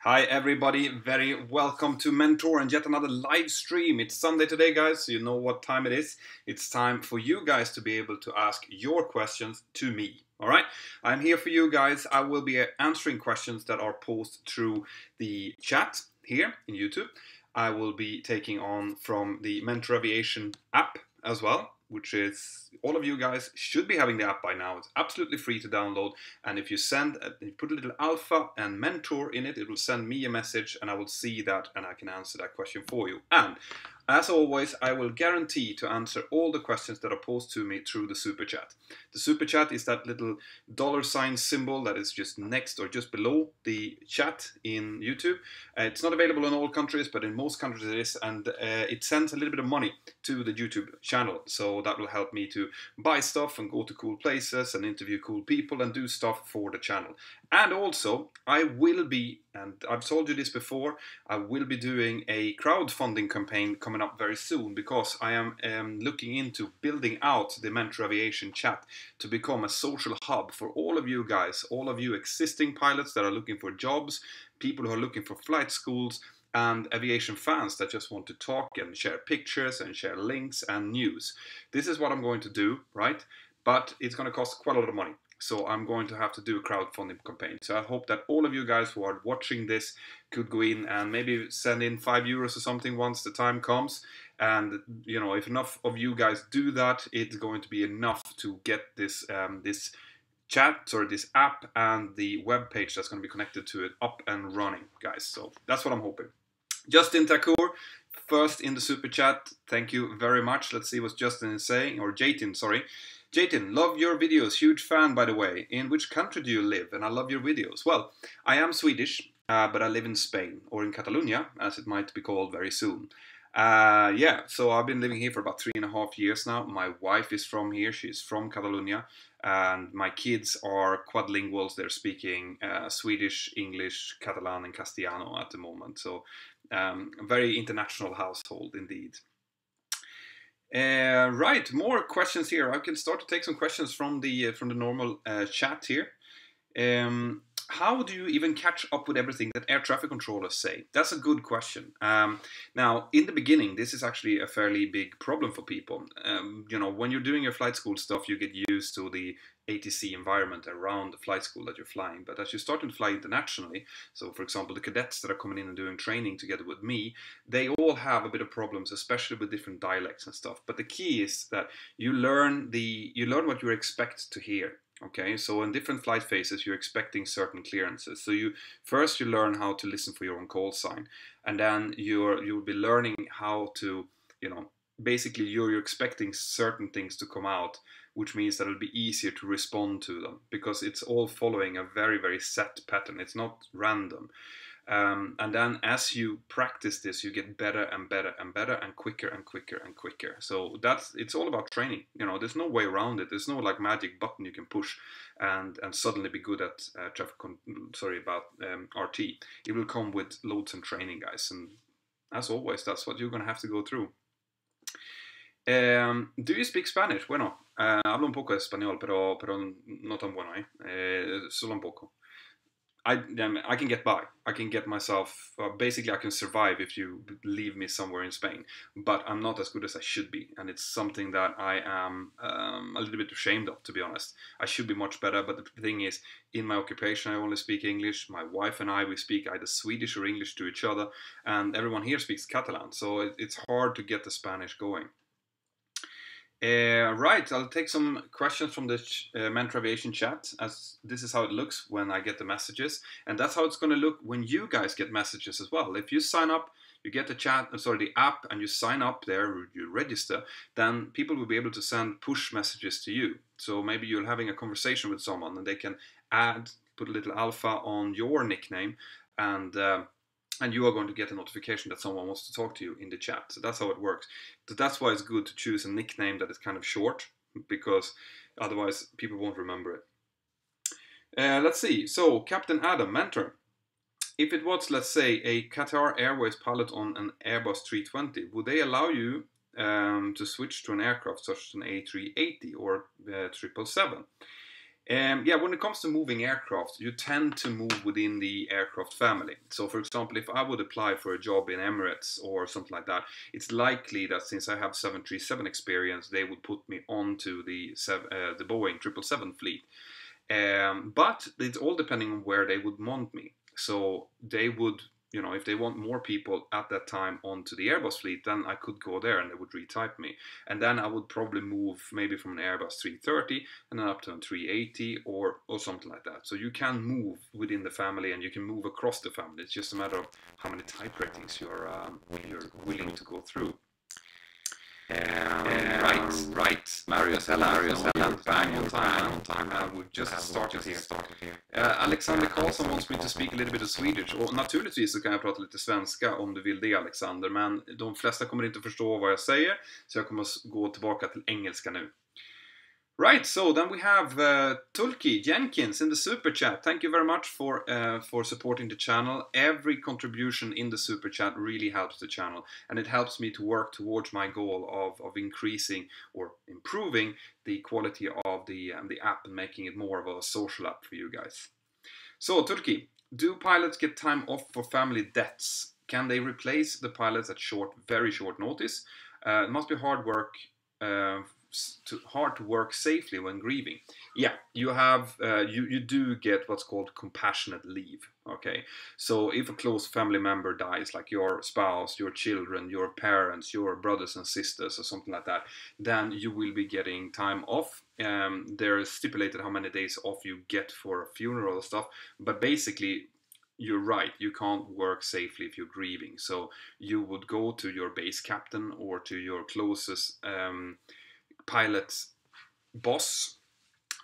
Hi everybody, very welcome to Mentor and yet another live stream. It's Sunday today, guys, so you know what time it is. It's time for you guys to be able to ask your questions to me. All right, I'm here for you guys. I will be answering questions that are posted through the chat here in YouTube. I will be taking on from the Mentor Aviation app as well, which is, all of you guys should be having the app by now. It's absolutely free to download. And if you put a little alpha and mentor in it, it will send me a message and I will see that and I can answer that question for you. And as always, I will guarantee to answer all the questions that are posed to me through the super chat. The super chat is that little $ symbol that is just next or just below the chat in YouTube. It's not available in all countries, but in most countries it is, and it sends a little bit of money to the YouTube channel. So that will help me to buy stuff and go to cool places and interview cool people and do stuff for the channel. And also, I will be, and I've told you this before, I will be doing a crowdfunding campaign coming up very soon because I am looking into building out the Mentor Aviation chat to become a social hub for all of you guys, all of you existing pilots that are looking for jobs, people who are looking for flight schools, and aviation fans that just want to talk and share pictures and share links and news. This is what I'm going to do, right? But it's going to cost quite a lot of money. So I'm going to have to do a crowdfunding campaign. So I hope that all of you guys who are watching this could go in and maybe send in €5 or something once the time comes. And you know, if enough of you guys do that, it's going to be enough to get this this app and the web page that's going to be connected to it up and running, guys. So that's what I'm hoping. Justin Thakur, first in the super chat. Thank you very much. Let's see what Justin is saying, or Jatin, sorry. Jatin, love your videos. Huge fan, by the way. In which country do you live? And I love your videos. Well, I am Swedish, but I live in Spain, or in Catalonia, as it might be called very soon. Yeah, so I've been living here for about 3.5 years now. My wife is from here. She's from Catalonia. And my kids are quadlinguals. They're speaking Swedish, English, Catalan, and Castellano at the moment. So a very international household indeed. Right, more questions here. I can start to take some questions from the normal chat here. How do you even catch up with everything that air traffic controllers say? That's a good question. Now, in the beginning, this is actually a fairly big problem for people. You know, when you're doing your flight school stuff, you get used to the ATC environment around the flight school that you're flying. But as you're starting to fly internationally, so for example, the cadets that are coming in and doing training together with me, they all have a bit of problems, especially with different dialects and stuff. But the key is that you learn what you expect to hear. Okay, so in different flight phases, you're expecting certain clearances. So you learn how to listen for your own call sign, and then you'll be learning how to, you know, basically you're expecting certain things to come out, which means that it'll be easier to respond to them because it's all following a very, very set pattern. It's not random. And then as you practice this, you get better and better and better and quicker and quicker and quicker. So it's all about training. You know, there's no way around it. There's no like magic button you can push and suddenly be good at RT. It will come with loads of training, guys. And as always, that's what you're going to have to go through. Do you speak Spanish? Bueno, hablo un poco de español, pero no tan bueno, solo un poco. I can get by. I can get myself, basically I can survive if you leave me somewhere in Spain, but I'm not as good as I should be, and it's something that I am a little bit ashamed of, to be honest. I should be much better, but the thing is, in my occupation I only speak English. My wife and I, we speak either Swedish or English to each other, and everyone here speaks Catalan, so it's hard to get the Spanish going. Right, I'll take some questions from the Mentor Aviation chat, as this is how it looks when I get the messages, and that's how it's going to look when you guys get messages as well. If you sign up, you get the app, and you sign up there, you register, then people will be able to send push messages to you. So maybe you're having a conversation with someone, and they can put a little alpha on your nickname, and you are going to get a notification that someone wants to talk to you in the chat. So that's how it works. So that's why it's good to choose a nickname that is kind of short, because otherwise people won't remember it. Let's see. So Captain Adam, Mentor. If it was, let's say, a Qatar Airways pilot on an Airbus 320, would they allow you to switch to an aircraft such as an A380 or 777? Yeah, when it comes to moving aircraft, you tend to move within the aircraft family. So, for example, if I would apply for a job in Emirates or something like that, it's likely that since I have 737 experience, they would put me onto the Boeing 777 fleet. But it's all depending on where they would want me. So they would, if they want more people at that time onto the Airbus fleet, then I could go there and they would retype me. And then I would probably move maybe from an Airbus 330 and then up to a 380 or something like that. So you can move within the family and you can move across the family. It's just a matter of how many type ratings you're willing to go through. Right. Marius, hello. Bang on time. We've just started here. Alexander Karlsson wants me to speak a little bit of Swedish. Och naturligtvis så kan jag prata lite svenska om du vill det, Alexander. Men de flesta kommer inte förstå vad jag säger. Så jag kommer gå tillbaka till engelska nu. Right, so then we have Tulki Jenkins in the super chat. Thank you very much for supporting the channel. Every contribution in the super chat really helps the channel, and it helps me to work towards my goal of increasing or improving the quality of the app and making it more of a social app for you guys. So Tulki, do pilots get time off for family deaths? Can they replace the pilots at very short notice? It must be hard to work safely when grieving. Yeah, you have you do get what's called compassionate leave. Okay, so if a close family member dies, like your spouse, your children, your parents, your brothers and sisters, or something like that, then you will be getting time off. There is stipulated how many days off you get for a funeral and stuff, but basically you're right, you can't work safely if you're grieving. So you would go to your base captain or to your closest pilot's boss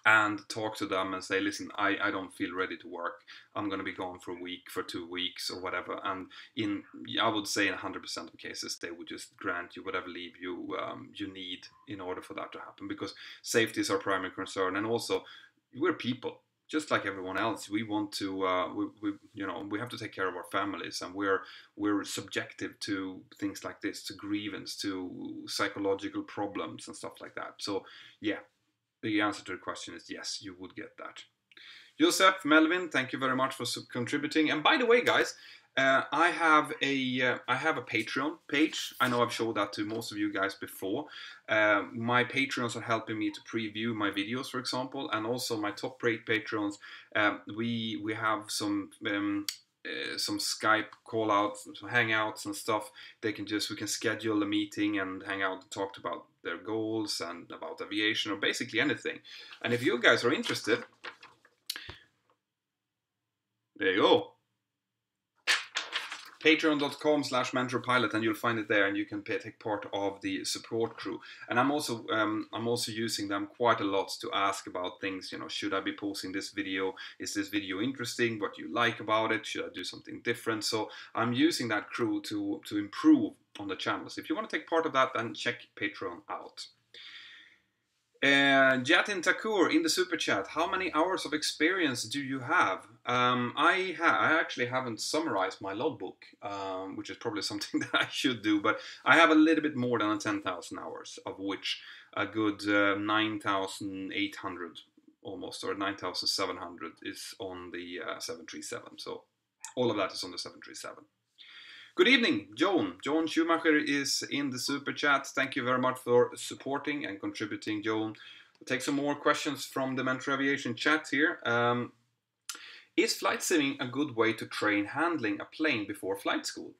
and talk to them and say, listen, I don't feel ready to work. I'm going to be gone for a week, for 2 weeks or whatever. And I would say in 100% of cases, they would just grant you whatever leave you need in order for that to happen, because safety is our primary concern. And also, we're people. Just like everyone else, we want to, we have to take care of our families, and we're subjective to things like this, to grievance, to psychological problems and stuff like that. So, yeah, the answer to the question is yes, you would get that. Joseph, Melvin, thank you very much for contributing. And by the way, guys, I have a Patreon page. I know I've showed that to most of you guys before. My Patreons are helping me to preview my videos, for example, and also my top rate Patreons. We have some Skype call outs, some hangouts and stuff. We can schedule a meeting and hang out and talk about their goals and about aviation or basically anything. And if you guys are interested, there you go. Patreon.com/Mentour Pilot, and you'll find it there, and you can take part of the support crew. And I'm also using them quite a lot to ask about things. Should I be posting this video? Is this video interesting? What do you like about it? Should I do something different? So I'm using that crew to improve on the channel. So if you want to take part of that, then check Patreon out. Jatin Thakur in the super chat, how many hours of experience do you have? I actually haven't summarized my logbook, which is probably something that I should do, but I have a little bit more than 10,000 hours, of which a good 9,800 almost, or 9,700 is on the 737. So all of that is on the 737. Good evening, Joan. Joan Schumacher is in the super chat. Thank you very much for supporting and contributing, Joan. I'll take some more questions from the Mentour Aviation chat here. Is flight simming a good way to train handling a plane before flight school?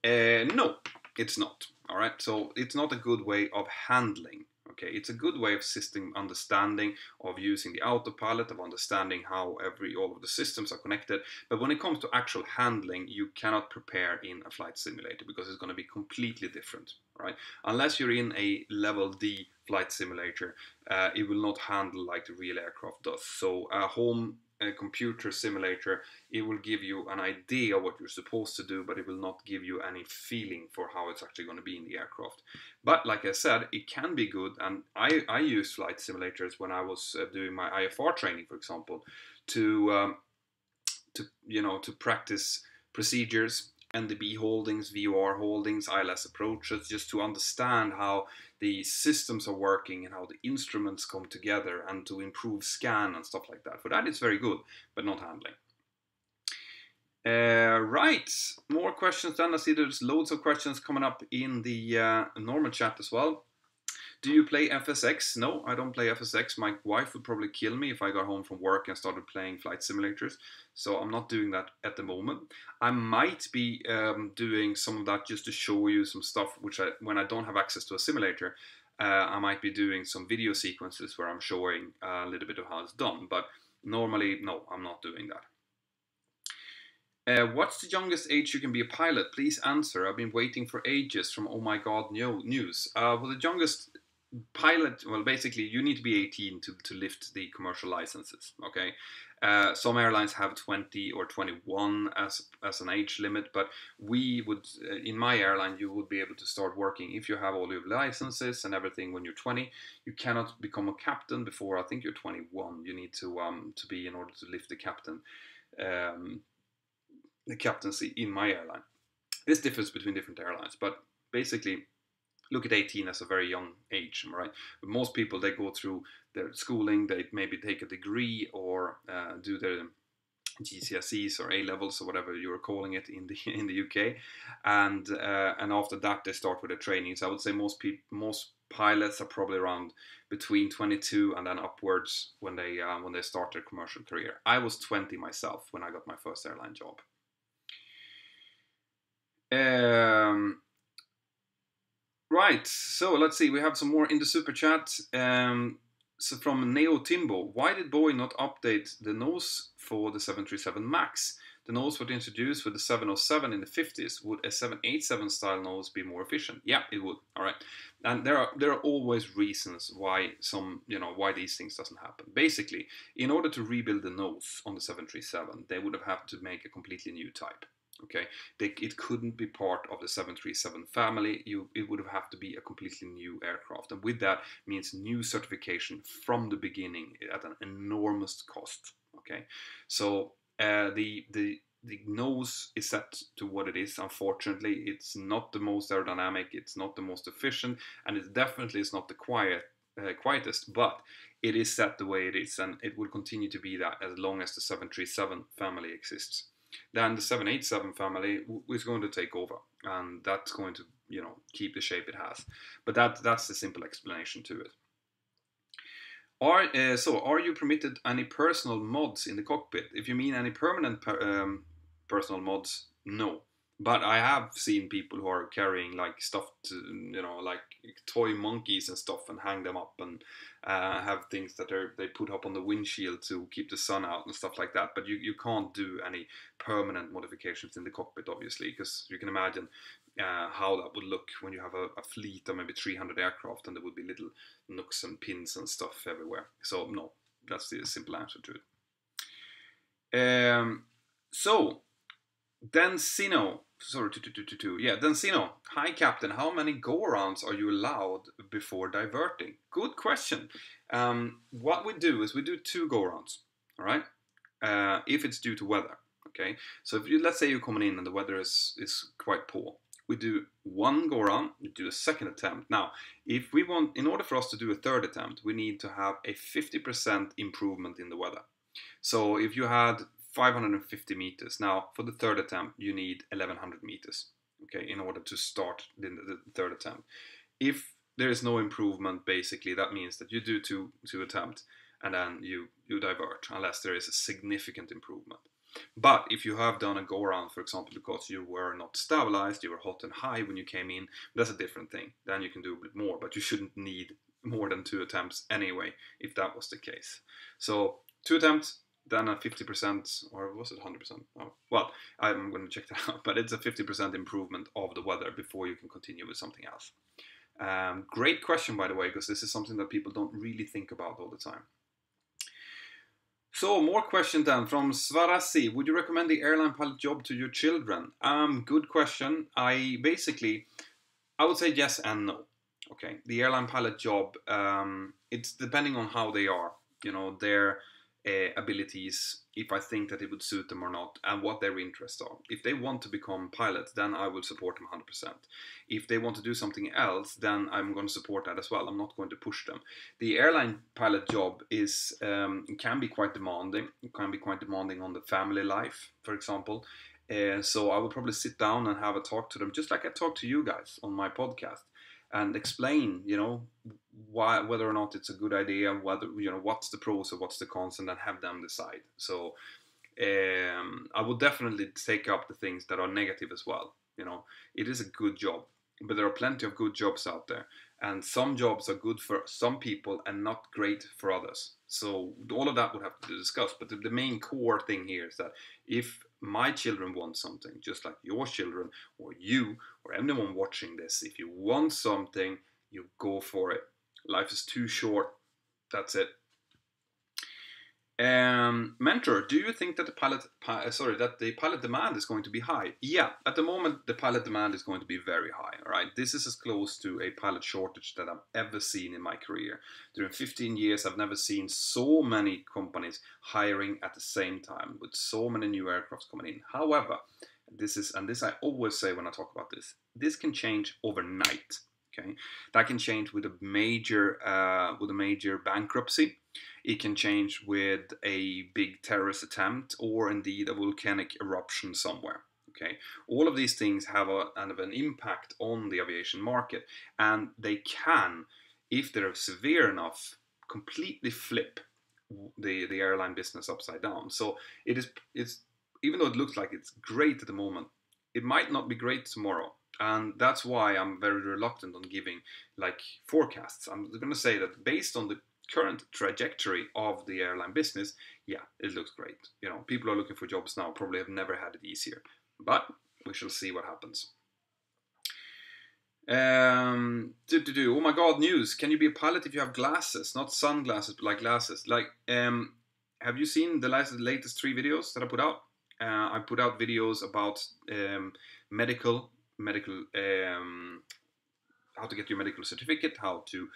No, it's not. All right, so it's not a good way of handling. Okay, it's a good way of system understanding, of using the autopilot, of understanding how all of the systems are connected. But when it comes to actual handling, you cannot prepare in a flight simulator because it's going to be completely different, right? Unless you're in a level D flight simulator, it will not handle like the real aircraft does. So a home computer simulator, it will give you an idea of what you're supposed to do, but it will not give you any feeling for how it's actually going to be in the aircraft. But like I said, it can be good, and I used flight simulators when I was doing my IFR training, for example, to practice procedures NDB holdings, VOR holdings, ILS approaches, just to understand how the systems are working and how the instruments come together, and to improve scan and stuff like that. For that, it's very good, but not handling. Right, more questions then. I see there's loads of questions coming up in the normal chat as well. Do you play FSX? No, I don't play FSX. My wife would probably kill me if I got home from work and started playing flight simulators. So I'm not doing that at the moment. I might be doing some of that just to show you some stuff, which when I don't have access to a simulator, I might be doing some video sequences where I'm showing a little bit of how it's done. But normally, no, I'm not doing that. What's the youngest age you can be a pilot? Please answer. I've been waiting for ages from Oh My God News. Well, the youngest pilot, well, basically, you need to be 18 to lift the commercial licenses, okay? Some airlines have 20 or 21 as an age limit, but we would, in my airline, you would be able to start working if you have all your licenses and everything when you're 20. You cannot become a captain before, I think, you're 21. You need to be, in order to lift the captaincy in my airline. This differs between different airlines, but basically look at 18 as a very young age, right? But most people, they go through their schooling, they maybe take a degree or do their GCSEs or A levels or whatever you're calling it in the UK, and after that they start with the training. So I would say most pilots are probably around between 22 and then upwards when they start their commercial career. I was 20 myself when I got my first airline job. Right, so let's see, we have some more in the super chat. So from Neo Timbo, why did Boeing not update the nose for the 737 MAX? The nose was introduced with the 707 in the 50s. Would a 787 style nose be more efficient? Yeah, it would. All right, and there are always reasons why why these things doesn't happen. Basically, in order to rebuild the nose on the 737, they would have had to make a completely new type. Okay, it couldn't be part of the 737 family. It would have to be a completely new aircraft, and with that means new certification from the beginning at an enormous cost. Okay, so the nose is set to what it is. Unfortunately, it's not the most aerodynamic, it's not the most efficient, and it definitely is not the quietest, but it is set the way it is, and it will continue to be that as long as the 737 family exists. Then the 787 family is going to take over, and that's going to keep the shape it has. But that's the simple explanation to it. Are you permitted any personal mods in the cockpit? If you mean any permanent personal mods, no. But I have seen people who are carrying like stuffed, like toy monkeys and stuff, and hang them up, and have things that they put up on the windshield to keep the sun out and stuff like that. But you can't do any permanent modifications in the cockpit, obviously, because you can imagine how that would look when you have a fleet of maybe 300 aircraft, and there would be little nooks and pins and stuff everywhere. So no, that's the simple answer to it. So Densino, sorry, yeah, Densino. Hi, Captain. How many go-arounds are you allowed before diverting? Good question. What we do is we do 2 go-arounds, all right? If it's due to weather, okay? So if let's say you're coming in and the weather is quite poor, we do 1 go-around, we do a second attempt. Now, if we want, in order for us to do a third attempt, we need to have a 50% improvement in the weather. So if you had 550 meters. Now, for the third attempt, you need 1100 meters, okay, in order to start the third attempt. If there is no improvement, basically, that means that you do two attempts, and then you divert, unless there is a significant improvement. But if you have done a go-around, for example, because you were not stabilized, you were hot and high when you came in, that's a different thing. Then you can do a bit more, but you shouldn't need more than 2 attempts anyway, if that was the case. So 2 attempts, then a 50%, or was it 100%? Oh, well, I'm going to check that out, but it's a 50% improvement of the weather before you can continue with something else. Great question, by the way, because this is something that people don't really think about all the time. So, more question then from Svarasi. Would you recommend the airline pilot job to your children? Good question. I would say yes and no. Okay, the airline pilot job, it's depending on how they are. abilities, if I think that it would suit them or not, and what their interests are. If they want to become pilots, then I will support them 100%. If they want to do something else, then I'm going to support that as well. I'm not going to push them. The airline pilot job is can be quite demanding. It can be quite demanding on the family life, for example. So I will probably sit down and have a talk to them, just like I talk to you guys on my podcast, and explain, whether or not it's a good idea, whether, what's the pros or what's the cons, and then have them decide. So I will definitely take up the things that are negative as well. It is a good job, but there are plenty of good jobs out there, and some jobs are good for some people and not great for others. So all of that would have to be discussed, but the main core thing here is that if my children want something, just like your children or you or anyone watching this, if you want something, you go for it. Life is too short. That's it. Mentor, do you think that the pilot demand is going to be high? Yeah, at the moment the pilot demand is going to be very high. All right, this is as close to a pilot shortage that I've ever seen in my career. During 15 years, I've never seen so many companies hiring at the same time with so many new aircrafts coming in. However, this I always say when I talk about this, this can change overnight. Okay, that can change with a major bankruptcy. It can change with a big terrorist attempt, or indeed a volcanic eruption somewhere. Okay, all of these things have an impact on the aviation market, and they can, if they're severe enough, completely flip the airline business upside down. So it's even though it looks like it's great at the moment, it might not be great tomorrow. And that's why I'm very reluctant on giving like forecasts. I'm going to say that based on the current trajectory of the airline business, yeah, it looks great. People are looking for jobs now, probably have never had it easier. But we shall see what happens. Oh my god, news. Can you be a pilot if you have glasses? Not sunglasses, but like glasses. Have you seen the latest 3 videos that I put out? I put out videos about medical how to get your medical certificate, how to,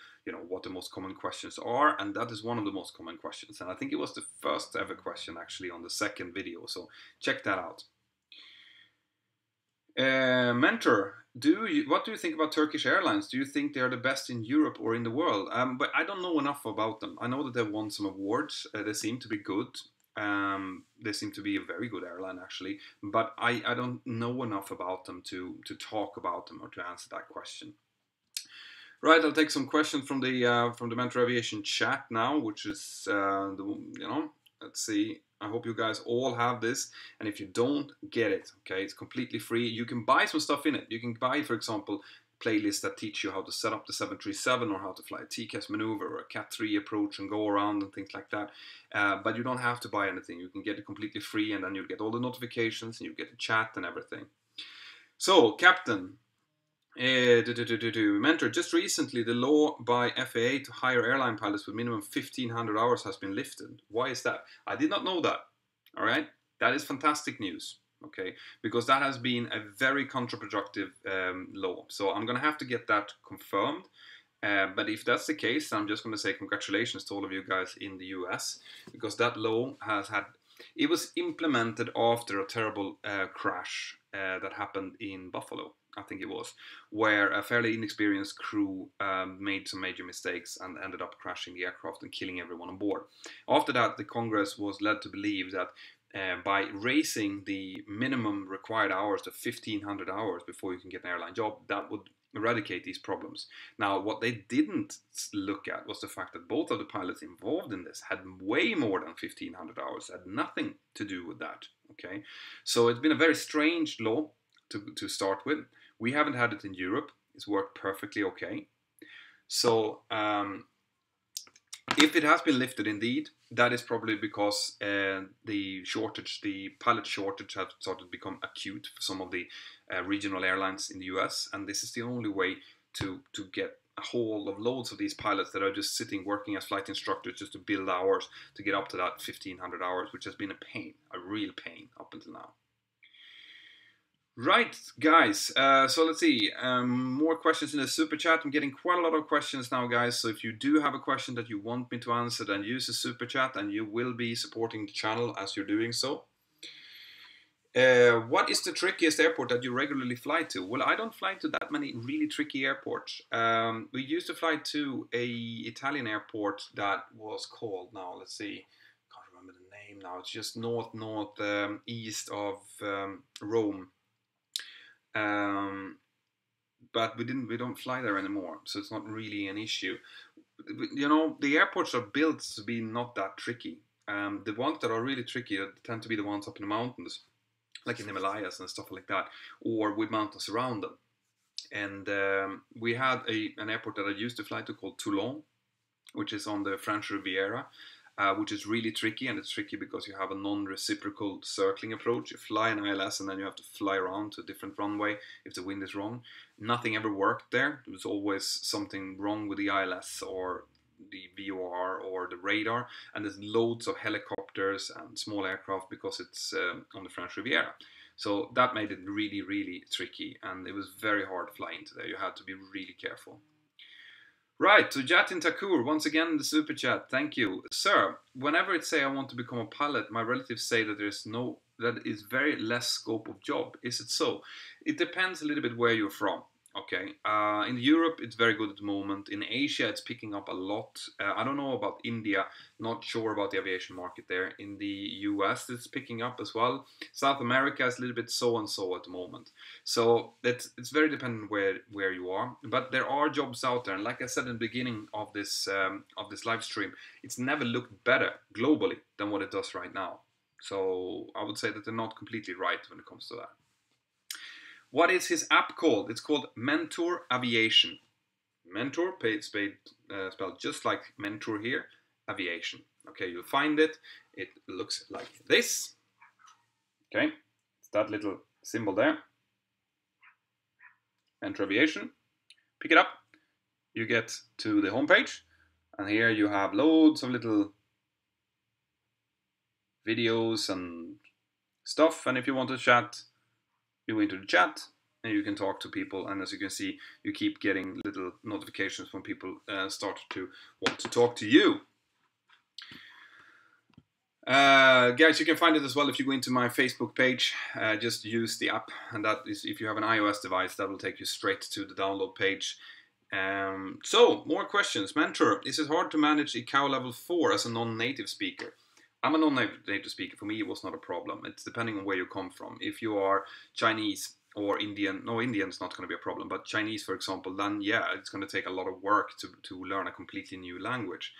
what the most common questions are, and that is one of the most common questions. And I think it was the first ever question actually on the second video, so check that out. Mentor, what do you think about Turkish Airlines? Do you think they are the best in Europe or in the world? But I don't know enough about them. I know that they've won some awards. They seem to be good. They seem to be a very good airline actually, but I don't know enough about them to talk about them or to answer that question. Right, I'll take some questions from the Mentor Aviation chat now, which is let's see. I hope you guys all have this, and if you don't, get it. Okay, it's completely free. You can buy some stuff in it. You can buy, for example, playlists that teach you how to set up the 737 or how to fly a TCAS maneuver or a Cat 3 approach and go around and things like that. But you don't have to buy anything. You can get it completely free, and then you'll get all the notifications and you get the chat and everything. So, Captain. Mentor, just recently the law by FAA to hire airline pilots with minimum 1,500 hours has been lifted. Why is that? I did not know that. All right, that is fantastic news. Okay, because that has been a very counterproductive law. So I'm going to have to get that confirmed. But if that's the case, I'm just going to say congratulations to all of you guys in the US, because that law it was implemented after a terrible crash that happened in Buffalo. I think it was, where a fairly inexperienced crew made some major mistakes and ended up crashing the aircraft and killing everyone on board. After that, the Congress was led to believe that by raising the minimum required hours to 1,500 hours before you can get an airline job, that would eradicate these problems. Now, what they didn't look at was the fact that both of the pilots involved in this had way more than 1,500 hours, had nothing to do with that. Okay, so it's been a very strange law to start with. We haven't had it in Europe. It's worked perfectly okay. So if it has been lifted indeed, that is probably because the pilot shortage has started to become acute for some of the regional airlines in the US, and this is the only way to get a hold of loads of these pilots that are just sitting working as flight instructors just to build hours to get up to that 1,500 hours, which has been a pain, a real pain up until now. Right, guys. So let's see. More questions in the super chat. I'm getting quite a lot of questions now, guys. So if you do have a question that you want me to answer, then use the super chat, and you will be supporting the channel as you're doing so. What is the trickiest airport that you regularly fly to? Well, I don't fly to that many really tricky airports. We used to fly to a Italian airport that was called, now let's see, can't remember the name now. It's just north east of Rome. But we don't fly there anymore, so it's not really an issue. You know, the airports are built to be not that tricky. The ones that are really tricky tend to be the ones up in the mountains, like in the Himalayas and stuff like that, or with mountains around them. And we had an airport that I used to fly to called Toulon, which is on the French Riviera, which is really tricky. And it's tricky because you have a non-reciprocal circling approach. You fly an ILS and then you have to fly around to a different runway if the wind is wrong. Nothing ever worked there. There was always something wrong with the ILS or the VOR or the radar, and there's loads of helicopters and small aircraft because it's on the French Riviera. So that made it really, really tricky, and it was very hard flying today. You had to be really careful. Right, to Jatin Thakur, once again the super chat, thank you. Sir, whenever it say I want to become a pilot, my relatives say that that is very less scope of job. Is it so? It depends a little bit where you're from. Okay, in Europe it's very good at the moment. In Asia it's picking up a lot. I don't know about India, not sure about the aviation market there. In the US it's picking up as well. South America is a little bit so and so at the moment. So it's very dependent where you are. But there are jobs out there, and like I said in the beginning of this live stream, it's never looked better globally than what it does right now. So I would say that they're not completely right when it comes to that. What is his app called? It's called Mentour Aviation. Mentor, spelled just like Mentor here, Aviation. Okay, you'll find it. It looks like this. Okay, it's that little symbol there. Mentor Aviation. Pick it up. You get to the homepage, and here you have loads of little videos and stuff. And if you want to chat, you go into the chat and you can talk to people, and as you can see, you keep getting little notifications when people start to want to talk to you. Guys, you can find it as well if you go into my Facebook page. Just use the app, and that is, if you have an iOS device, that will take you straight to the download page. So, more questions. Mentor, is it hard to manage ICAO level 4 as a non-native speaker? I'm a non-native speaker. For me, it was not a problem. It's depending on where you come from. If you are Chinese or Indian, no, Indian is not going to be a problem, but Chinese, for example, then yeah, it's going to take a lot of work to learn a completely new language.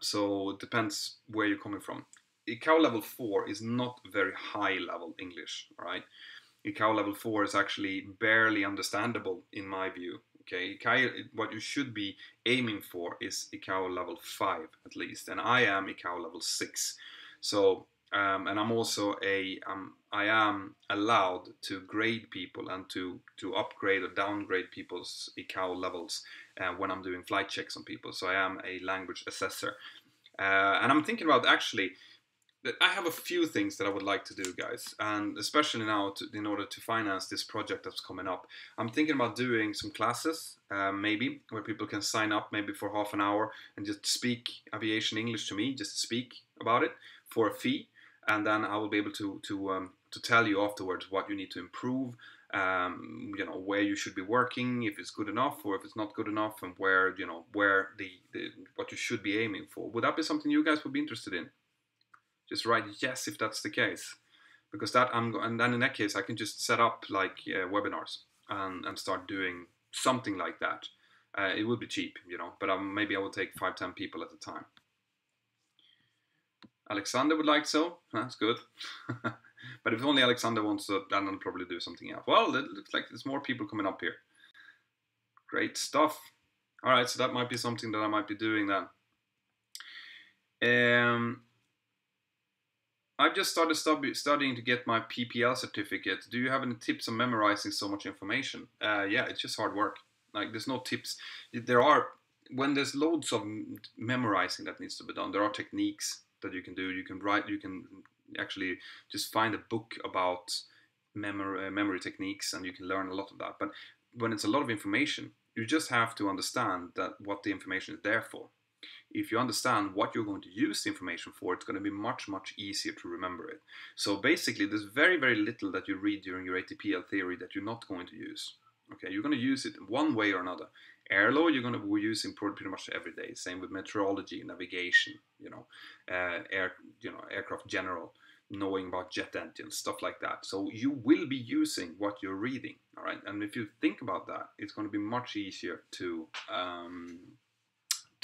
So it depends where you're coming from. ICAO level 4 is not very high level English, right? ICAO level 4 is actually barely understandable in my view. Okay, what you should be aiming for is ICAO level 5 at least, and I am ICAO level 6. So, and I'm also I am allowed to grade people and to upgrade or downgrade people's ICAO levels when I'm doing flight checks on people. So I am a language assessor, and I'm thinking about actually. I have a few things that I would like to do, guys, and especially now in order to finance this project that's coming up. I'm thinking about doing some classes, maybe, where people can sign up maybe for half an hour and just speak aviation English to me, just speak about it for a fee, and then I will be able to tell you afterwards what you need to improve, you know, where you should be working, if it's good enough or if it's not good enough, and where, you know, where what you should be aiming for. Would that be something you guys would be interested in? Just write yes if that's the case, because and then in that case I can just set up like webinars and start doing something like that. It would be cheap, you know, but maybe I will take 5-10 people at a time. Alexander would like so. That's good. But if only Alexander wants to, then I'll probably do something else. Well, it looks like there's more people coming up here. Great stuff. All right, so that might be something that I might be doing then. I've just started studying to get my PPL certificate. Do you have any tips on memorizing so much information? Yeah, it's just hard work. Like, there's no tips. When there's loads of memorizing that needs to be done, there are techniques that you can do. You can actually just find a book about memory techniques, and you can learn a lot of that. But when it's a lot of information, you just have to understand that what the information is there for. If you understand what you're going to use the information for, it's going to be much, much easier to remember it. So basically, there's very, very little that you read during your ATPL theory that you're not going to use. Okay, you're going to use it one way or another. Air law, you're going to be using pretty much every day. Same with meteorology, navigation, aircraft general, knowing about jet engines, stuff like that. So you will be using what you're reading, all right? And if you think about that, it's going to be much easier to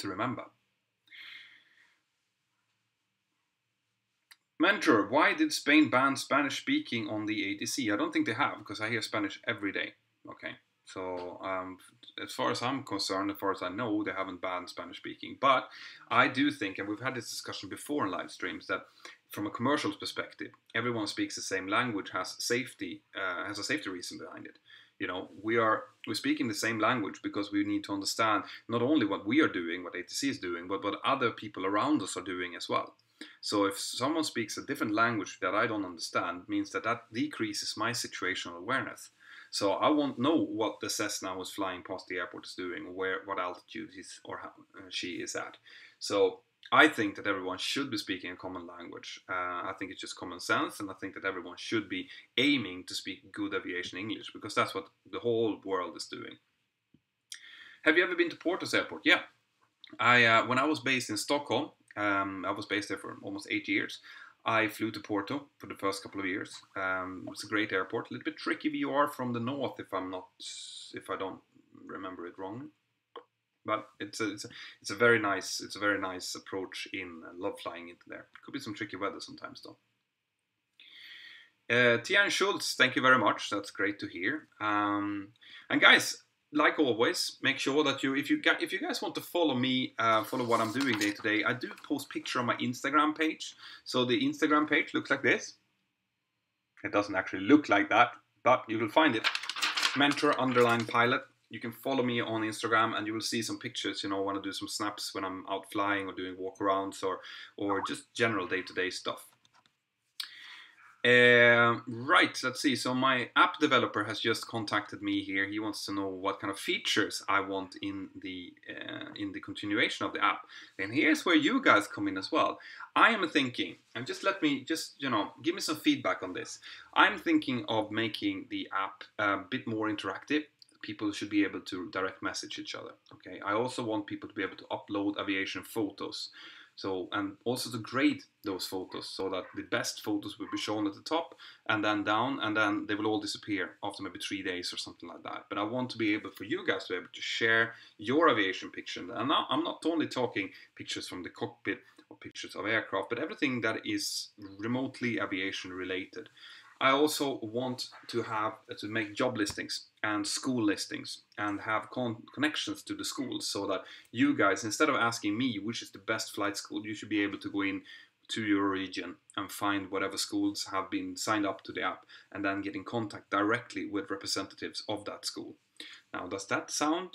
remember. Mentor, why did Spain ban Spanish speaking on the ATC? I don't think they have, because I hear Spanish every day. Okay, so as far as I'm concerned, as far as I know, they haven't banned Spanish speaking. But I do think, and we've had this discussion before in live streams, that from a commercial perspective, everyone speaks the same language, has a safety reason behind it. You know, we're speaking the same language because we need to understand not only what we are doing, what ATC is doing, but what other people around us are doing as well. So if someone speaks a different language that I don't understand, it means that decreases my situational awareness. So I won't know what the Cessna was flying past the airport is doing, or what altitude she is at. So I think that everyone should be speaking a common language. I think it's just common sense, and I think that everyone should be aiming to speak good aviation English, because that's what the whole world is doing. Have you ever been to Porto's airport? Yeah. When I was based in Stockholm, I was based there for almost 8 years. I flew to Porto for the first couple of years. It's a great airport. A little bit tricky VOR from the north, if I don't remember it wrong. But it's a very nice approach in. I love flying into there. Could be some tricky weather sometimes though. Tian Schultz, thank you very much. That's great to hear. And guys, like always, make sure that if you guys want to follow me, follow what I'm doing day to day, I do post picture on my Instagram page. So the Instagram page looks like this. It doesn't actually look like that, but you will find it. Mentor_Pilot. You can follow me on Instagram, and you will see some pictures. You know, I want to do some snaps when I'm out flying or doing walkarounds or just general day-to-day stuff. Right, let's see. So my app developer has just contacted me here. He wants to know what kind of features I want in the continuation of the app. And here's where you guys come in as well. I am thinking, and give me some feedback on this. I'm thinking of making the app a bit more interactive. People should be able to direct message each other. Okay. I also want people to be able to upload aviation photos. So, and also to grade those photos so that the best photos will be shown at the top and then down, and then they will all disappear after maybe 3 days or something like that. But I want to be able for you guys to be able to share your aviation picture. And now I'm not only talking pictures from the cockpit or pictures of aircraft, but everything that is remotely aviation related. I also want to make job listings and school listings and have connections to the schools, so that you guys, instead of asking me which is the best flight school, you should be able to go in to your region and find whatever schools have been signed up to the app, and then get in contact directly with representatives of that school. Now, does that sound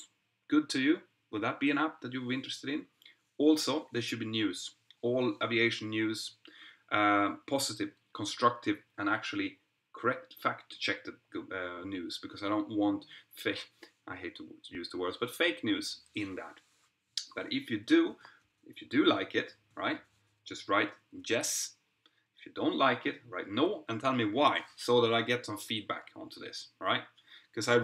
good to you? Would that be an app that you'd be interested in? Also, there should be news, all aviation news, positive, constructive, and actually correct fact-checked news, because I don't want fake, I hate to use the words, but fake news in that. But if you do like it, right, just write yes. If you don't like it, write no and tell me why, so that I get some feedback onto this, right? Because I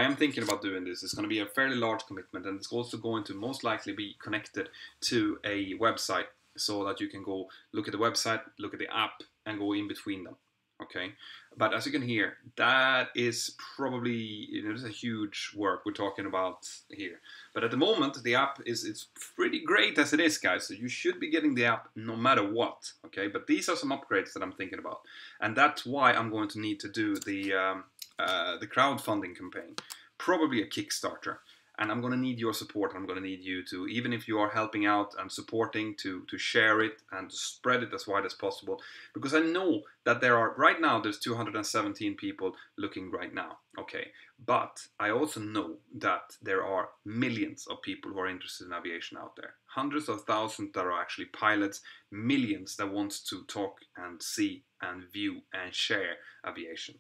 am thinking about doing this. It's going to be a fairly large commitment, and it's also going to most likely be connected to a website, so that you can go look at the website, look at the app, and go in between them. Okay, but as you can hear, that is probably, there's a huge work we're talking about here. But at the moment, the app it's pretty great as it is, guys. So you should be getting the app no matter what. Okay, but these are some upgrades that I'm thinking about, and that's why I'm going to need to do the crowdfunding campaign, probably a Kickstarter. And I'm going to need your support. I'm going to need you to, even if you are helping out and supporting, to share it and to spread it as wide as possible. Because I know that right now, there's 217 people looking right now. Okay. But I also know that there are millions of people who are interested in aviation out there. Hundreds of thousands that are actually pilots, millions that want to talk and see and view and share aviation.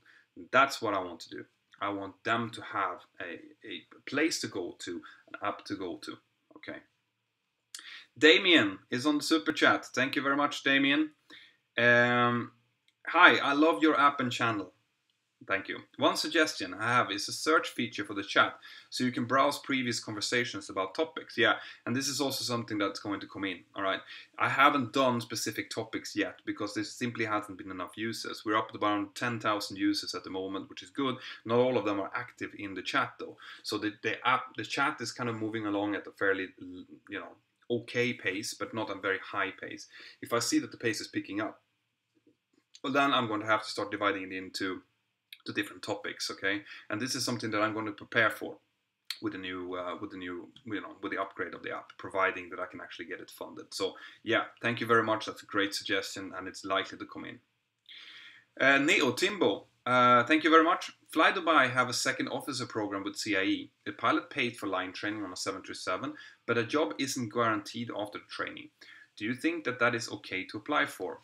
That's what I want to do. I want them to have a place to go to, an app to go to. Okay. Damien is on the super chat. Thank you very much, Damien. Hi, I love your app and channel. Thank you. One suggestion I have is a search feature for the chat, so you can browse previous conversations about topics. Yeah, and this is also something that's going to come in. All right, I haven't done specific topics yet because there simply hasn't been enough users. We're up to around 10,000 users at the moment, which is good. Not all of them are active in the chat though, so the chat is kind of moving along at a fairly, okay pace, but not a very high pace. If I see that the pace is picking up, well, then I'm going to have to start dividing it into different topics. Okay, and this is something that I'm going to prepare for with the new with the upgrade of the app, providing that I can actually get it funded. So yeah, thank you very much. That's a great suggestion, and it's likely to come in. Neo Timbo, thank you very much. Fly Dubai have a second officer program with CIE. The pilot paid for line training on a 737, but a job isn't guaranteed after the training. Do you think that is okay to apply for?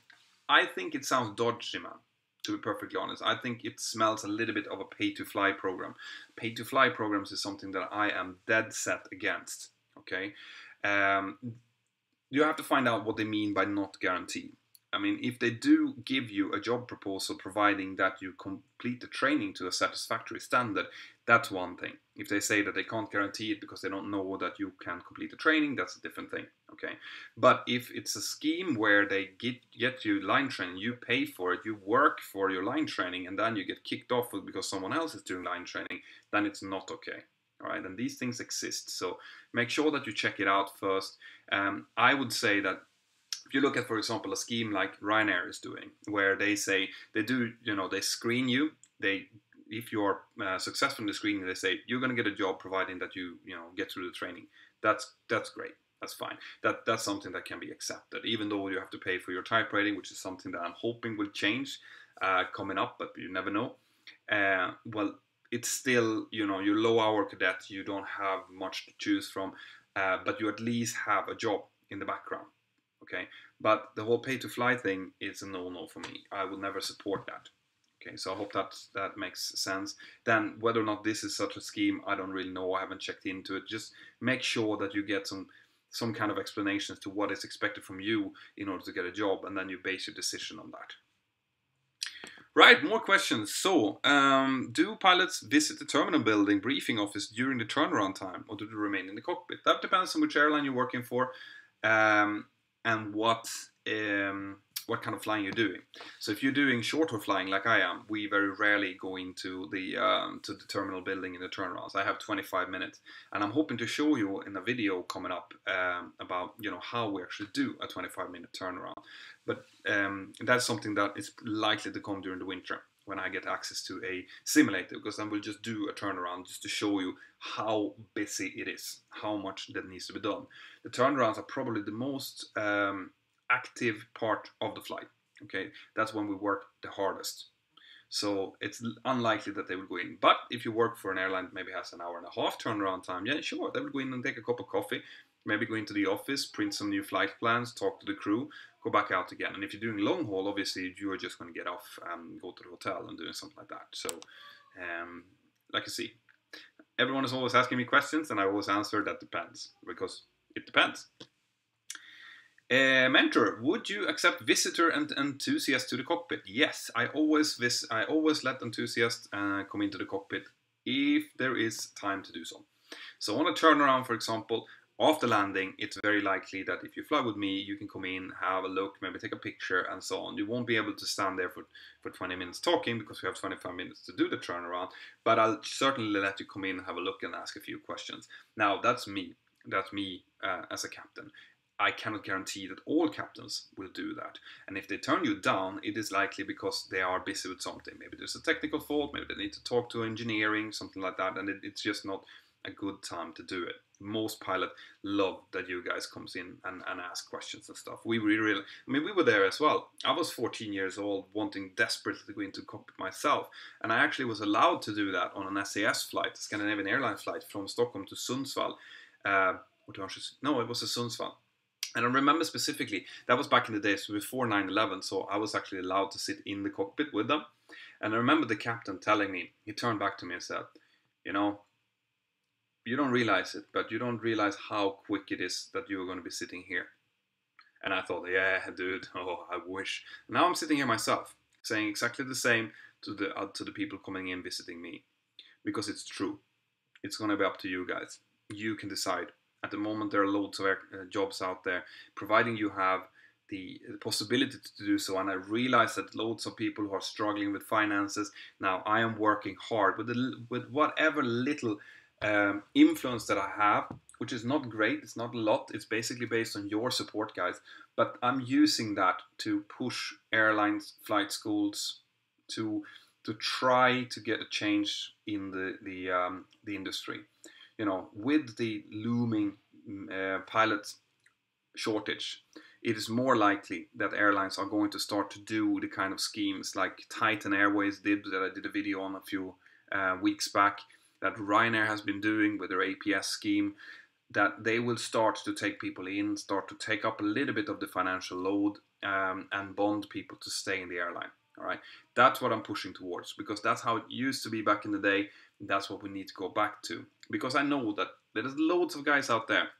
I think it sounds dodgy, man. To be perfectly honest, I think it smells a little bit of a pay-to-fly program. Pay-to-fly programs is something that I am dead set against. Okay, you have to find out what they mean by not guaranteed. I mean, if they do give you a job proposal providing that you complete the training to a satisfactory standard, that's one thing. If they say that they can't guarantee it because they don't know that you can complete the training, that's a different thing, okay? But if it's a scheme where they get you line training, you pay for it, you work for your line training, and then you get kicked off because someone else is doing line training, then it's not okay. All right, and these things exist, so make sure that you check it out first. I would say that if you look at, for example, a scheme like Ryanair is doing, where they say they screen you, if you're successful in the screening, they say you're going to get a job providing that you get through the training. That's great. That's fine. That's something that can be accepted, even though you have to pay for your type rating, which is something that I'm hoping will change coming up, but you never know. Well, it's still, you're low hour cadet, you don't have much to choose from, but you at least have a job in the background. Okay, but the whole pay-to-fly thing is a no-no for me. I will never support that. Okay, so I hope that makes sense. Then whether or not this is such a scheme, I don't really know. I haven't checked into it. Just make sure that you get some kind of explanation as to what is expected from you in order to get a job, and then you base your decision on that. Right, more questions. So, do pilots visit the terminal building briefing office during the turnaround time, or do they remain in the cockpit? That depends on which airline you're working for. And what kind of flying you're doing. So if you're doing short-haul flying like I am, we very rarely go into the terminal building in the turnarounds. I have 25 minutes, and I'm hoping to show you in a video coming up about how we actually do a 25-minute turnaround. But that's something that is likely to come during the winter when I get access to a simulator, because then we'll just do a turnaround just to show you how busy it is, how much that needs to be done. The turnarounds are probably the most active part of the flight. Okay, that's when we work the hardest. So it's unlikely that they will go in. But if you work for an airline that maybe has an hour and a half turnaround time, yeah, sure, they will go in and take a cup of coffee, maybe go into the office, print some new flight plans, talk to the crew, go back out again. And if you're doing long haul, obviously you are just going to get off and go to the hotel and doing something like that. So, like you see, everyone is always asking me questions, and I always answer that depends, because it depends. Mentor, would you accept visitor and enthusiast to the cockpit? Yes, I always let enthusiasts come into the cockpit if there is time to do so. So on a turnaround, for example, after landing, it's very likely that if you fly with me, you can come in, have a look, maybe take a picture, and so on. You won't be able to stand there for 20 minutes talking, because we have 25 minutes to do the turnaround, but I'll certainly let you come in, have a look, and ask a few questions. Now, that's me. That's me as a captain. I cannot guarantee that all captains will do that. And if they turn you down, it is likely because they are busy with something. Maybe there's a technical fault, maybe they need to talk to engineering, something like that, and it's just not a good time to do it. Most pilots love that you guys comes in and ask questions and stuff. We really, I mean, we were there as well. I was 14 years old, wanting desperately to go into cockpit myself, and I actually was allowed to do that on an SAS flight, a Scandinavian Airlines flight from Stockholm to Sundsvall. No, it was a Sundsvall. And I remember specifically, that was back in the days before 9/11, so I was actually allowed to sit in the cockpit with them. And I remember the captain telling me, he turned back to me and said, you know, you don't realize it, but you don't realize how quick it is that you're going to be sitting here. And I thought, yeah, dude, oh, I wish. Now I'm sitting here myself, saying exactly the same to the people coming in visiting me, because it's true. It's going to be up to you guys. You can decide. At the moment, there are loads of jobs out there, providing you have the possibility to do so. And I realize that loads of people who are struggling with finances now. I am working hard with whatever little influence that I have, which is not great. It's not a lot. It's basically based on your support, guys. But I'm using that to push airlines, flight schools, to try to get a change in the industry. You know, with the looming pilot shortage, it is more likely that airlines are going to start to do the kind of schemes like Titan Airways did, that I did a video on a few weeks back, that Ryanair has been doing with their APS scheme, that they will start to take people in, start to take up a little bit of the financial load, and bond people to stay in the airline. All right, that's what I'm pushing towards, because that's how it used to be back in the day. That's what we need to go back to, because I know that there's loads of guys out there.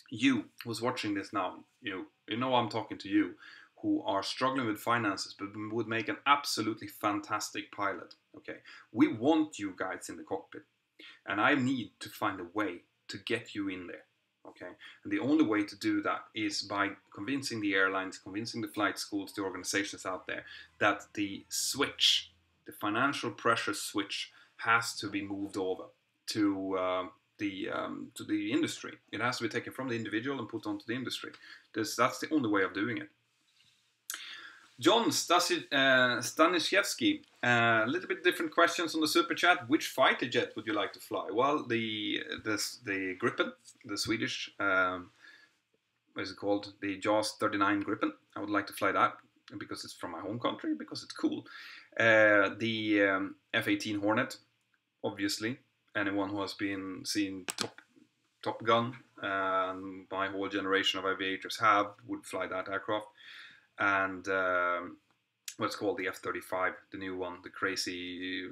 You who's watching this now, you know I'm talking to you, who are struggling with finances but would make an absolutely fantastic pilot. Okay, we want you guys in the cockpit, and I need to find a way to get you in there. Okay, and the only way to do that is by convincing the airlines, convincing the flight schools, the organizations out there, that the switch, the financial pressure switch, has to be moved over to the industry. It has to be taken from the individual and put onto the industry. That's the only way of doing it. John Staniszewski, a little bit different questions on the super chat. Which fighter jet would you like to fly? Well, the Gripen, the Swedish, what is it called? The JAS 39 Gripen. I would like to fly that because it's from my home country, because it's cool. The F-18 Hornet, obviously. Anyone who has been seen Top Gun, my whole generation of aviators would fly that aircraft. And what's called the F-35, the new one, the crazy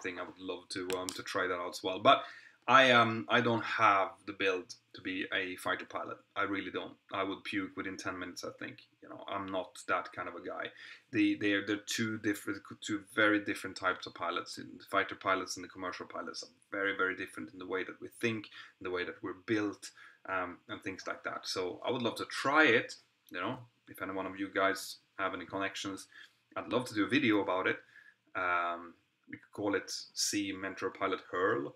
thing. I would love to try that out as well. But I don't have the build to be a fighter pilot. I really don't. I would puke within 10 minutes, I think. You know, I'm not that kind of a guy. They're two very different types of pilots. The fighter pilots and the commercial pilots are very, very different in the way that we think, in the way that we're built, and things like that. So I would love to try it. You know, if any one of you guys have any connections, I'd love to do a video about it. We could call it See Mentour Pilot Hurl or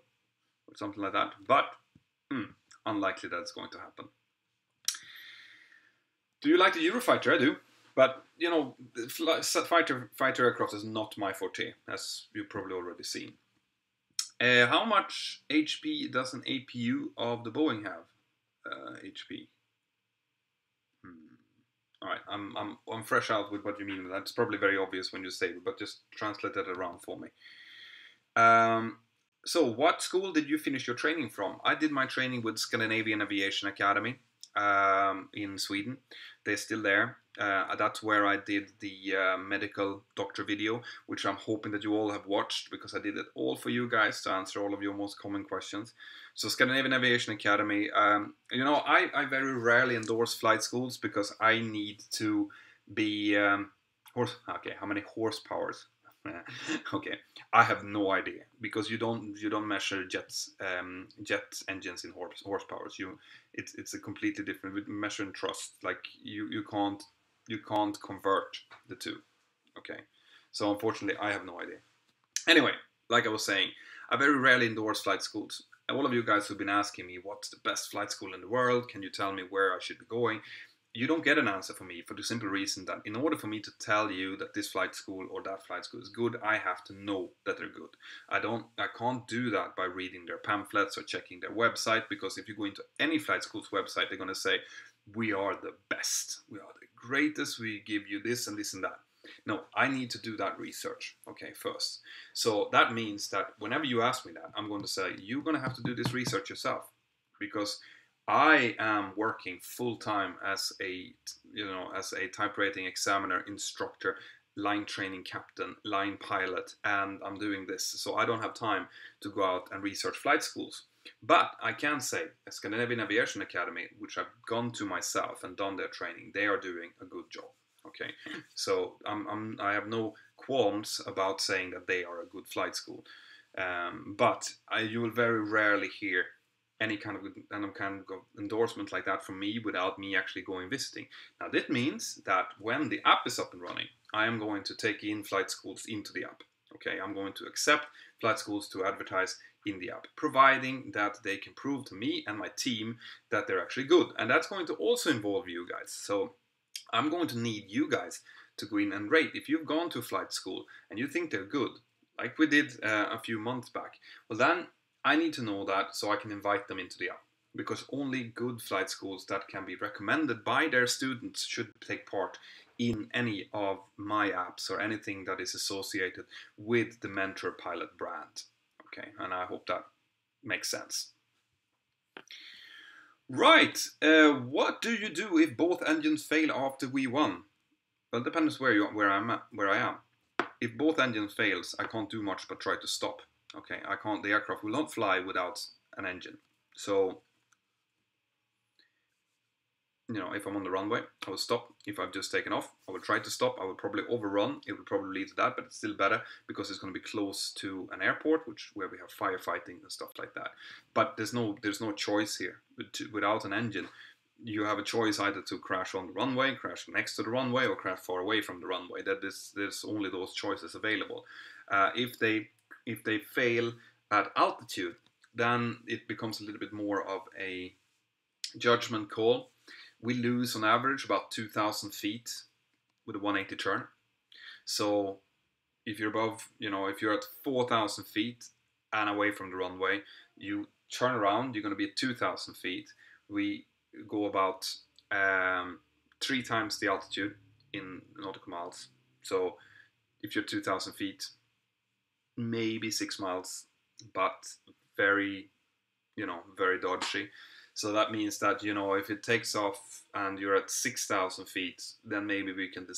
something like that. But unlikely that's going to happen. Do you like the Eurofighter? I do. But, you know, fighter aircraft is not my forte, as you've probably already seen. How much HP does an APU of the Boeing have? HP. All right, I'm fresh out with what you mean. That's probably very obvious when you say it, but just translate that around for me. So, what school did you finish your training from? I did my training with Scandinavian Aviation Academy in Sweden. They're still there. That's where I did the medical doctor video, which I'm hoping that you all have watched, because I did it all for you guys to answer all of your most common questions. So Scandinavian Aviation Academy, you know, I very rarely endorse flight schools because I need to be, okay, how many horsepowers? Okay, I have no idea, because you don't measure jet engines in horsepowers. It's a completely different. We measure in thrust. Like you can't convert the two. Okay, so unfortunately I have no idea. Anyway, like I was saying, I very rarely endorse flight schools. All of you guys who've been asking me what's the best flight school in the world, can you tell me where I should be going? You don't get an answer from me, for the simple reason that in order for me to tell you that this flight school or that flight school is good, I have to know that they're good. I can't do that by reading their pamphlets or checking their website, because if you go into any flight school's website, they're going to say, we are the best, we are the greatest, we give you this and this and that. No, I need to do that research, okay, first. So that means that whenever you ask me that, I'm going to say, you're going to have to do this research yourself, because I am working full time as a type rating examiner, instructor, line training captain, line pilot, and I'm doing this, so I don't have time to go out and research flight schools. But I can say, a Scandinavian Aviation Academy, which I've gone to myself and done their training, they are doing a good job. Okay, so I have no qualms about saying that they are a good flight school. But you will very rarely hear any kind of endorsement like that from me without me actually going visiting. Now that means that when the app is up and running, I am going to take in flight schools into the app. Okay, I'm going to accept flight schools to advertise in the app, providing that they can prove to me and my team that they're actually good. And that's going to also involve you guys. So I'm going to need you guys to go in and rate. If you've gone to a flight school and you think they're good, like we did a few months back, well then I need to know that so I can invite them into the app. Because only good flight schools that can be recommended by their students should take part in any of my apps or anything that is associated with the Mentour Pilot brand. Okay, and I hope that makes sense. Right, what do you do if both engines fail after V1? Well, it depends where I am. If both engines fails, I can't do much but try to stop. Okay, I can't. The aircraft will not fly without an engine. So, if I'm on the runway, I will stop. If I've just taken off, I will try to stop. I will probably overrun. It will probably lead to that, but it's still better because it's going to be close to an airport, where we have firefighting and stuff like that. But there's no choice here. Without an engine, you have a choice either to crash on the runway, crash next to the runway, or crash far away from the runway. There's only those choices available. If they fail at altitude, then it becomes a little bit more of a judgment call. We lose on average about 2,000 feet with a 180 turn. So if you're above, if you're at 4,000 feet and away from the runway, you turn around, you're going to be at 2,000 feet. We go about 3 times the altitude in nautical miles. So if you're 2,000 feet, maybe 6 miles, but very, very dodgy. So that means that, if it takes off and you're at 6,000 feet, then maybe we can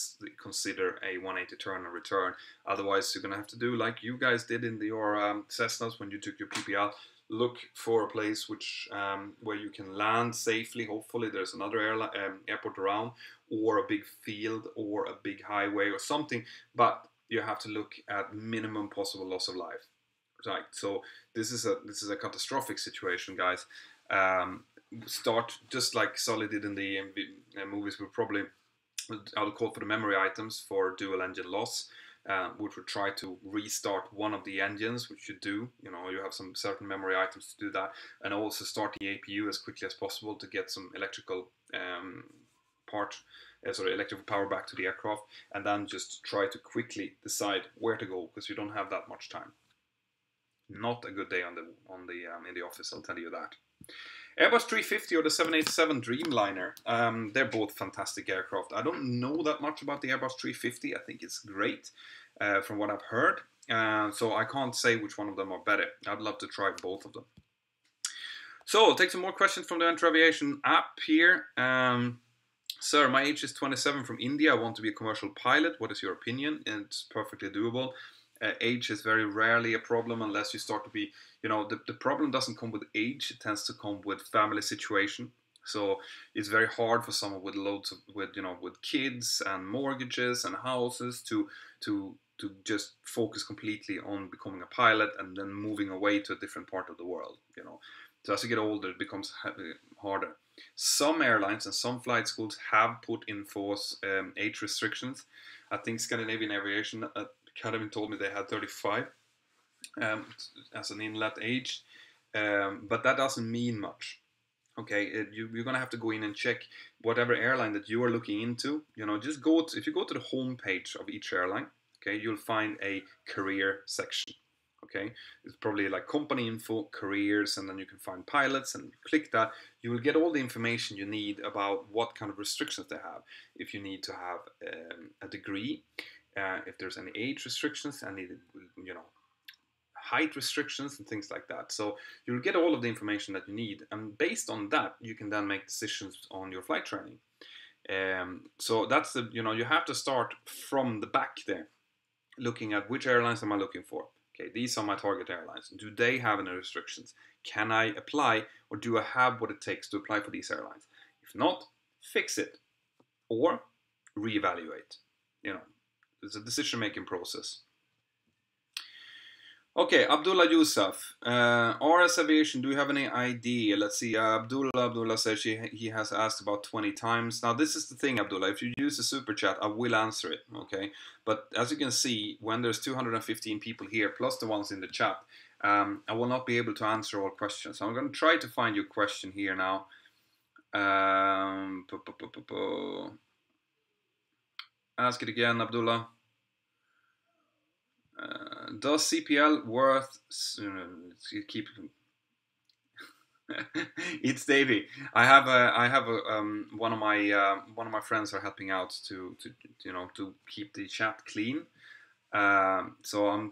consider a 180 turn and return. Otherwise, you're going to have to do like you guys did in your Cessnas when you took your PPL. Look for a place where you can land safely. Hopefully there's another airport around, or a big field, or a big highway or something. But you have to look at minimum possible loss of life. Right. So this is a catastrophic situation, guys. Start just like Sully did in the movies. I'll call for the memory items for dual engine loss, which would try to restart one of the engines, which you do. You have some certain memory items to do that, and also start the APU as quickly as possible to get some electrical electrical power back to the aircraft, and then just try to quickly decide where to go because you don't have that much time. Not a good day in the office, I'll tell you that. Airbus 350 or the 787 Dreamliner, they're both fantastic aircraft. I don't know that much about the Airbus 350. I think it's great from what I've heard. So I can't say which one of them are better. I'd love to try both of them. So I'll take some more questions from the Mentour Aviation app here. Sir, my age is 27 from India. I want to be a commercial pilot. What is your opinion? And it's perfectly doable. Age is very rarely a problem unless you start to be, the problem doesn't come with age. It tends to come with family situation. So it's very hard for someone with with kids and mortgages and houses to just focus completely on becoming a pilot and then moving away to a different part of the world. So as you get older, it becomes harder. Some airlines and some flight schools have put in force age restrictions. I think Scandinavian Aviation Academy told me they had 35 as an inlet age, but that doesn't mean much. Okay, you're gonna have to go in and check whatever airline that you are looking into. Just if you go to the home page of each airline, okay, you'll find a career section. Okay, it's probably like company info, careers, and then you can find pilots, and click that. You will get all the information you need about what kind of restrictions they have. If you need to have a degree, if there's any age restrictions, and height restrictions and things like that. So you'll get all of the information that you need, and based on that, you can then make decisions on your flight training. So that's the, you have to start from the back there, looking at which airlines am I looking for. Okay, these are my target airlines. Do they have any restrictions? Can I apply, or do I have what it takes to apply for these airlines? If not, fix it or reevaluate. It's a decision-making process. Okay, Abdullah Yusuf, RS Aviation, do you have any idea? Let's see, Abdullah says he has asked about 20 times. Now, this is the thing, Abdullah, if you use the super chat, I will answer it, okay? But as you can see, when there's 215 people here, plus the ones in the chat, I will not be able to answer all questions. So I'm going to try to find your question here now. Ask it again, Abdullah. Does CPL worth? Keep. It's Davey. I have one of my friends are helping out to keep the chat clean. So I'm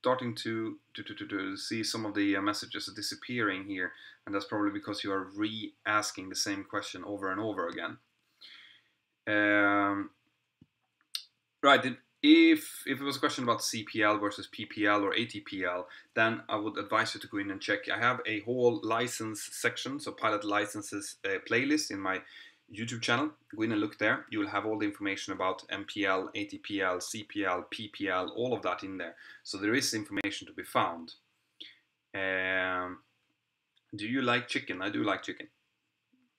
starting to see some of the messages disappearing here, and that's probably because you are re-asking the same question over and over again. Right. If it was a question about CPL versus PPL or ATPL, then I would advise you to go in and check. I have a whole license section, so pilot licenses playlist in my YouTube channel. Go in and look there. You will have all the information about MPL, ATPL, CPL, PPL, all of that in there. So there is information to be found. Do you like chicken? I do like chicken.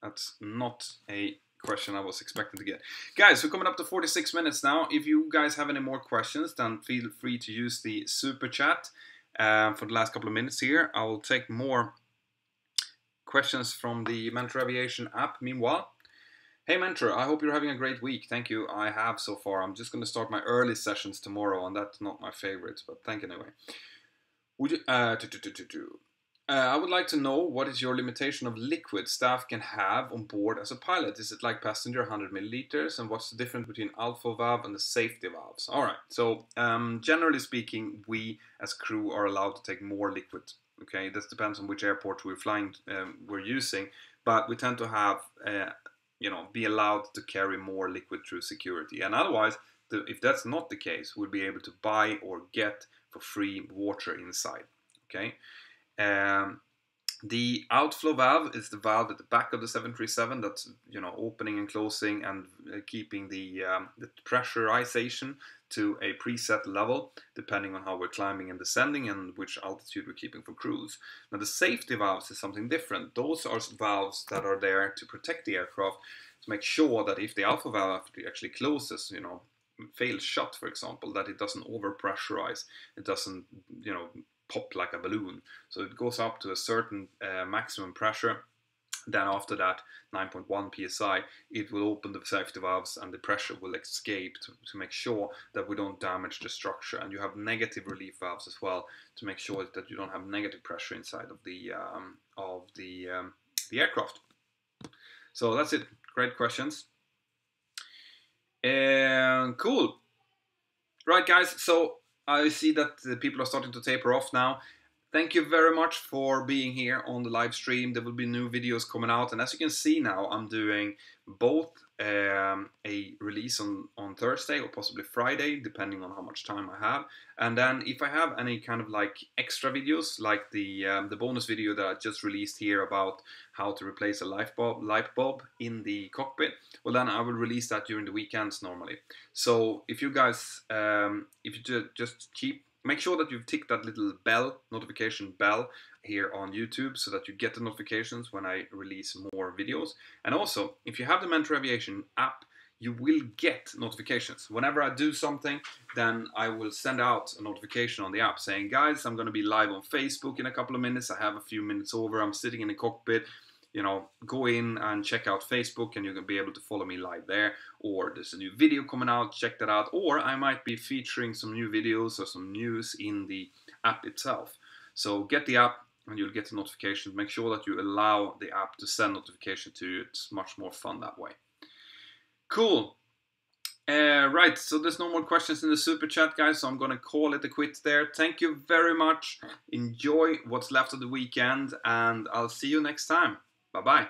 That's not a question I was expecting to get. Guys, we're coming up to 46 minutes now. If you guys have any more questions, then feel free to use the super chat for the last couple of minutes here. I will take more questions from the Mentour Aviation app meanwhile. Hey Mentor, I hope you're having a great week. Thank you. I have so far. I'm just going to start my early sessions tomorrow, and that's not my favorite, but thank you anyway. Would you, I would like to know, what is your limitation of liquid staff can have on board as a pilot? Is it like passenger 100 milliliters? And what's the difference between alpha valve and the safety valves? All right, so generally speaking, we as crew are allowed to take more liquid. Okay, this depends on which airport we're flying, we're using, but we tend to have, be allowed to carry more liquid through security. And otherwise, if that's not the case, we'll be able to buy or get for free water inside. Okay. The outflow valve is the valve at the back of the 737 that's opening and closing and keeping the pressurization to a preset level depending on how we're climbing and descending and which altitude we're keeping for cruise. Now the safety valves is something different. Those are valves that are there to protect the aircraft, to make sure that if the alpha valve actually closes, fails shut, for example, that it doesn't overpressurize, it doesn't pop like a balloon. So it goes up to a certain maximum pressure. Then after that 9.1 psi, it will open the safety valves and the pressure will escape to make sure that we don't damage the structure. And you have negative relief valves as well to make sure that you don't have negative pressure inside of the aircraft. So that's it. Great questions. Cool. Right, guys. So I see that the people are starting to taper off now. Thank you very much for being here on the live stream. There will be new videos coming out. And as you can see now, I'm doing both a release on Thursday or possibly Friday, depending on how much time I have. And then if I have any kind of like extra videos, like the bonus video that I just released here about how to replace a light bulb in the cockpit, well then I will release that during the weekends normally. So if you guys, if you just make sure that you've ticked that little notification bell here on YouTube so that you get the notifications when I release more videos. And also, if you have the Mentour Aviation app, you will get notifications. Whenever I do something, then I will send out a notification on the app saying, guys, I'm going to be live on Facebook in a couple of minutes. I have a few minutes over. I'm sitting in the cockpit. Go in and check out Facebook and you can be able to follow me live there. Or there's a new video coming out, check that out. Or I might be featuring some new videos or some news in the app itself. So get the app and you'll get the notifications. Make sure that you allow the app to send notification to you. It's much more fun that way. Cool. Right, so there's no more questions in the super chat, guys, so I'm gonna call it a quit there. Thank you very much. Enjoy what's left of the weekend, and I'll see you next time. Bye bye.